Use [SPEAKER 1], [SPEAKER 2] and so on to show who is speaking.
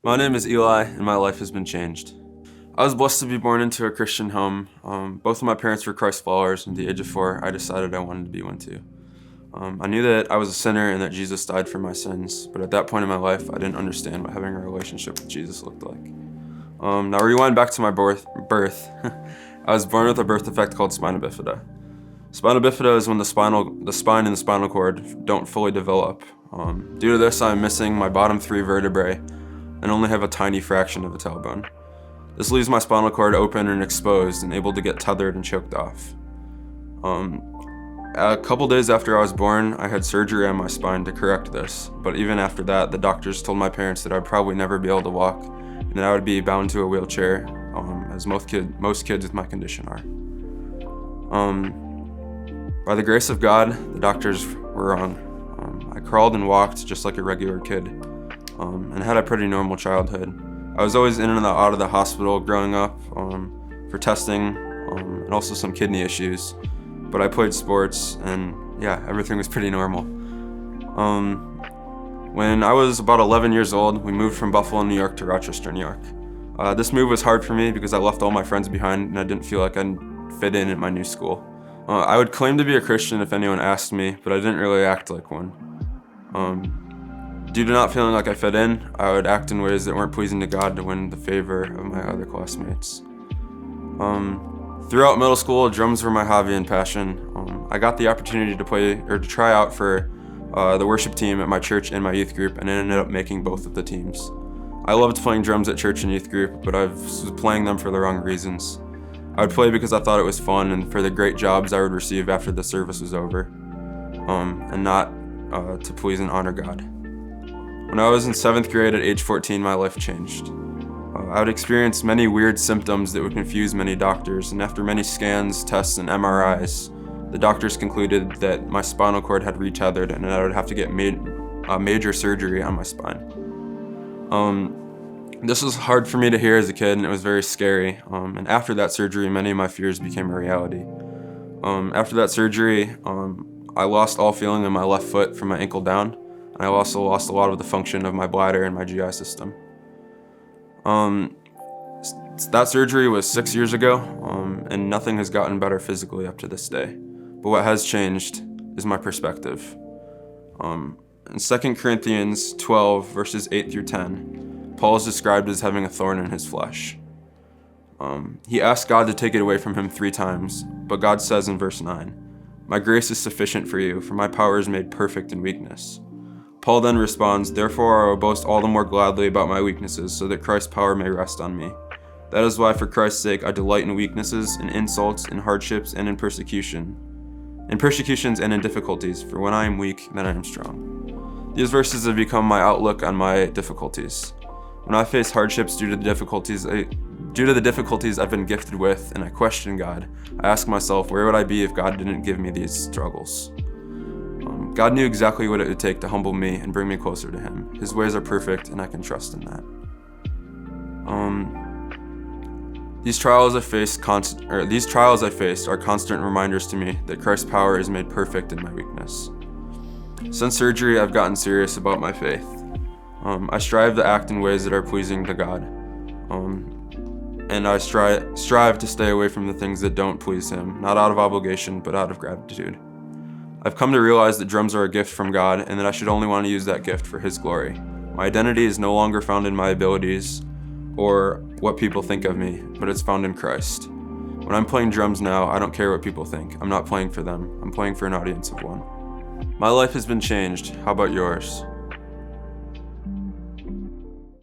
[SPEAKER 1] My name is Eli, and my life has been changed. I was blessed to be born into a Christian home. Both of my parents were Christ followers, and at the age of 4, I decided I wanted to be one too. I knew that I was a sinner and that Jesus died for my sins, but at that point in my life, I didn't understand what having a relationship with Jesus looked like. Now rewind back to my birth. I was born with a birth defect called spina bifida. Spina bifida is when the spine and the spinal cord don't fully develop. Due to this, I'm missing my bottom 3 vertebrae and only have a tiny fraction of a tailbone. This leaves my spinal cord open and exposed and able to get tethered and choked off. A couple days after I was born, I had surgery on my spine to correct this, but even after that, the doctors told my parents that I'd probably never be able to walk and that I would be bound to a wheelchair, as most kids with my condition are. By the grace of God, the doctors were wrong. I crawled and walked just like a regular kid, and had a pretty normal childhood. I was always in and out of the hospital growing up for testing and also some kidney issues, but I played sports and yeah, everything was pretty normal. When I was about 11 years old, we moved from Buffalo, New York to Rochester, New York. This move was hard for me because I left all my friends behind and I didn't feel like I'd fit in at my new school. I would claim to be a Christian if anyone asked me, but I didn't really act like one. Due to not feeling like I fit in, I would act in ways that weren't pleasing to God to win the favor of my other classmates. Throughout middle school, drums were my hobby and passion. I got the opportunity to try out for the worship team at my church and my youth group, and I ended up making both of the teams. I loved playing drums at church and youth group, but I was playing them for the wrong reasons. I would play because I thought it was fun and for the great jobs I would receive after the service was over, and not to please and honor God. When I was in 7th grade at age 14, my life changed. I would experience many weird symptoms that would confuse many doctors, and after many scans, tests, and MRIs, the doctors concluded that my spinal cord had retethered and I would have to get major surgery on my spine. This was hard for me to hear as a kid, and it was very scary. And after that surgery, many of my fears became a reality. After that surgery, I lost all feeling in my left foot from my ankle down. I also lost a lot of the function of my bladder and my GI system. That surgery was 6 years ago, and nothing has gotten better physically up to this day. But what has changed is my perspective. In 2 Corinthians 12, verses 8 through 10, Paul is described as having a thorn in his flesh. He asked God to take it away from him 3 times, but God says in verse 9, "My grace is sufficient for you, for my power is made perfect in weakness." Paul then responds, "Therefore I will boast all the more gladly about my weaknesses, so that Christ's power may rest on me. That is why for Christ's sake I delight in weaknesses, in insults, in hardships, and in persecutions and in difficulties, for when I am weak, then I am strong." These verses have become my outlook on my difficulties. When I face hardships due to the difficulties I've been gifted with, and I question God, I ask myself, where would I be if God didn't give me these struggles? God knew exactly what it would take to humble me and bring me closer to Him. His ways are perfect, and I can trust in that. These trials I faced are constant reminders to me that Christ's power is made perfect in my weakness. Since surgery, I've gotten serious about my faith. I strive to act in ways that are pleasing to God, and I strive to stay away from the things that don't please Him, not out of obligation, but out of gratitude. I've come to realize that drums are a gift from God, and that I should only want to use that gift for His glory. My identity is no longer found in my abilities or what people think of me, but it's found in Christ. When I'm playing drums now, I don't care what people think. I'm not playing for them. I'm playing for an audience of one. My life has been changed. How about yours?